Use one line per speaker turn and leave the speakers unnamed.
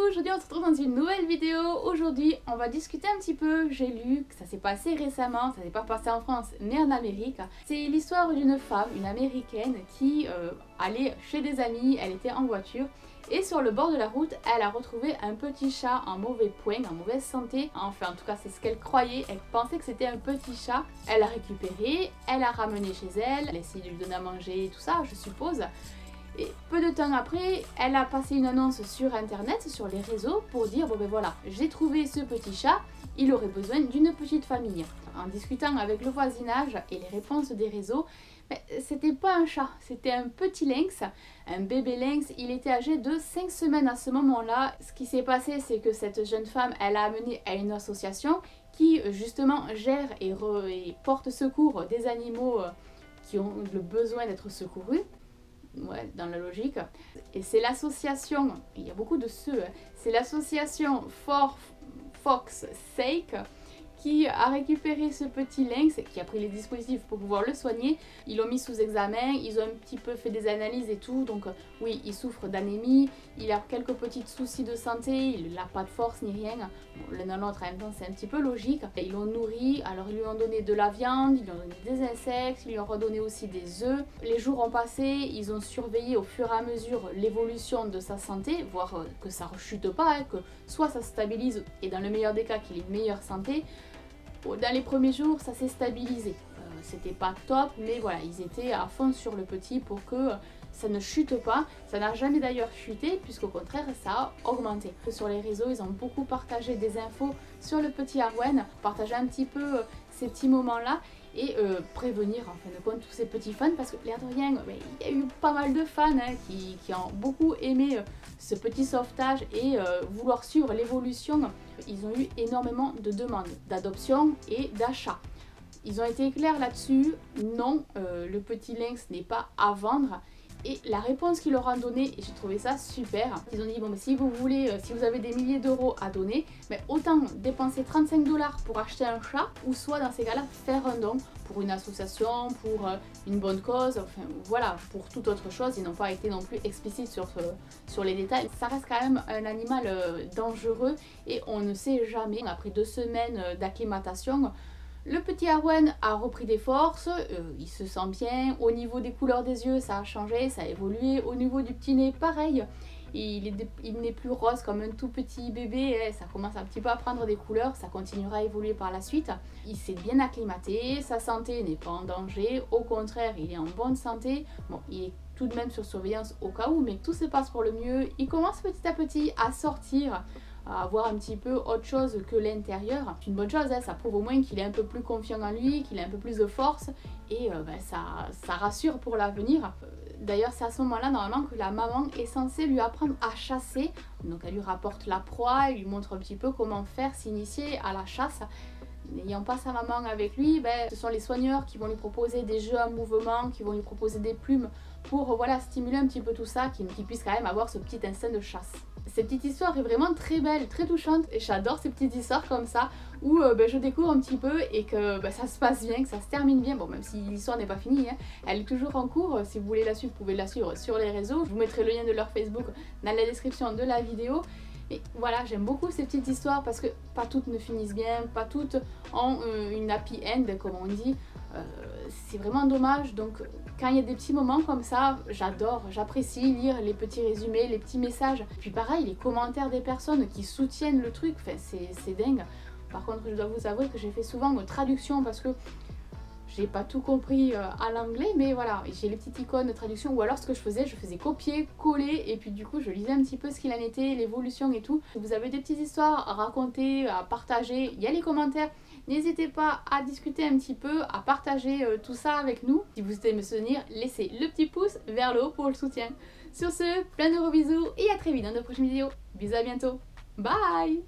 aujourd'hui on se retrouve dans une nouvelle vidéo. Aujourd'hui on va discuter un petit peu, j'ai lu que ça s'est passé récemment, ça s'est pas passé en France mais en Amérique. C'est l'histoire d'une femme, une américaine qui allait chez des amis, elle était en voiture et sur le bord de la route elle a retrouvé un petit chat en mauvais point, en mauvaise santé. Enfin en tout cas c'est ce qu'elle croyait, elle pensait que c'était un petit chat. Elle l'a récupéré, elle l'a ramené chez elle, elle a essayé de lui donner à manger et tout ça je suppose. Et peu de temps après, elle a passé une annonce sur internet, sur les réseaux, pour dire bon ben voilà, j'ai trouvé ce petit chat, il aurait besoin d'une petite famille. En discutant avec le voisinage et les réponses des réseaux, c'était pas un chat, c'était un petit lynx, un bébé lynx. Il était âgé de 5 semaines à ce moment-là. Ce qui s'est passé, c'est que cette jeune femme, elle a amené à une association qui justement gère et porte secours des animaux qui ont le besoin d'être secourus. Ouais, dans la logique. Et c'est l'association, il y a beaucoup de ceux, c'est l'association For Fox Sake qui a récupéré ce petit lynx, qui a pris les dispositifs pour pouvoir le soigner. Ils l'ont mis sous examen, ils ont un petit peu fait des analyses et tout, donc oui, il souffre d'anémie, il a quelques petits soucis de santé, il n'a pas de force ni rien. Bon, l'un dans l'autre en même temps c'est un petit peu logique. Et ils l'ont nourri, alors ils lui ont donné de la viande, ils lui ont donné des insectes, ils lui ont redonné aussi des œufs. Les jours ont passé, ils ont surveillé au fur et à mesure l'évolution de sa santé, voir que ça rechute pas, que soit ça se stabilise et dans le meilleur des cas qu'il ait une meilleure santé. Dans les premiers jours, ça s'est stabilisé. C'était pas top, mais voilà, ils étaient à fond sur le petit pour que ça ne chute pas. Ça n'a jamais d'ailleurs chuté, puisqu'au contraire, ça a augmenté. Sur les réseaux, ils ont beaucoup partagé des infos sur le petit Arwen, partager un petit peu ces petits moments-là et prévenir en fin de compte tous ces petits fans, parce que l'air de rien, il y a eu pas mal de fans qui ont beaucoup aimé ce petit sauvetage et vouloir suivre l'évolution. Ils ont eu énormément de demandes d'adoption et d'achat. Ils ont été clairs là-dessus, non, le petit lynx n'est pas à vendre. Et la réponse qu'ils leur ont donnée, et j'ai trouvé ça super, ils ont dit bon mais si vous voulez, si vous avez des milliers d'euros à donner, mais autant dépenser 35 $ pour acheter un chat, ou soit dans ces cas-là faire un don pour une association, pour une bonne cause, enfin voilà, pour toute autre chose. Ils n'ont pas été non plus explicites sur les détails. Ça reste quand même un animal dangereux et on ne sait jamais, après 2 semaines d'acclimatation, le petit Arwen a repris des forces, il se sent bien. Au niveau des couleurs des yeux, ça a changé, ça a évolué. Au niveau du petit nez, pareil. Il n'est plus rose comme un tout petit bébé, ça commence un petit peu à prendre des couleurs, ça continuera à évoluer par la suite. Il s'est bien acclimaté, sa santé n'est pas en danger, au contraire, il est en bonne santé. Bon, il est tout de même sur surveillance au cas où, mais tout se passe pour le mieux. Il commence petit à petit à sortir, à avoir un petit peu autre chose que l'intérieur. C'est une bonne chose, ça prouve au moins qu'il est un peu plus confiant en lui, qu'il a un peu plus de force et ça rassure pour l'avenir. D'ailleurs c'est à ce moment-là normalement que la maman est censée lui apprendre à chasser, donc elle lui rapporte la proie, elle lui montre un petit peu comment faire, s'initier à la chasse. N'ayant pas sa maman avec lui, ce sont les soigneurs qui vont lui proposer des jeux en mouvement, qui vont lui proposer des plumes pour voilà, stimuler un petit peu tout ça, qu'il puisse quand même avoir ce petit instinct de chasse. Cette petite histoire est vraiment très belle, très touchante et j'adore ces petites histoires comme ça où je découvre un petit peu et que ça se passe bien, que ça se termine bien. Bon, même si l'histoire n'est pas finie, elle est toujours en cours. Si vous voulez la suivre, vous pouvez la suivre sur les réseaux. Je vous mettrai le lien de leur Facebook dans la description de la vidéo. Et voilà, j'aime beaucoup ces petites histoires parce que pas toutes ne finissent bien, pas toutes ont une happy end comme on dit. C'est vraiment dommage, donc quand il y a des petits moments comme ça, j'adore, j'apprécie lire les petits résumés, les petits messages. Puis pareil, les commentaires des personnes qui soutiennent le truc, enfin, c'est dingue. Par contre, je dois vous avouer que j'ai fait souvent une traduction parce que j'ai pas tout compris à l'anglais, mais voilà, j'ai les petites icônes de traduction, ou alors ce que je faisais copier, coller, et puis du coup je lisais un petit peu ce qu'il en était, l'évolution et tout. Si vous avez des petites histoires à raconter, à partager, il y a les commentaires, n'hésitez pas à discuter un petit peu, à partager tout ça avec nous. Si vous aimez me soutenir, laissez le petit pouce vers le haut pour le soutien. Sur ce, plein de gros bisous et à très vite dans de prochaines vidéos. Bisous, à bientôt, bye.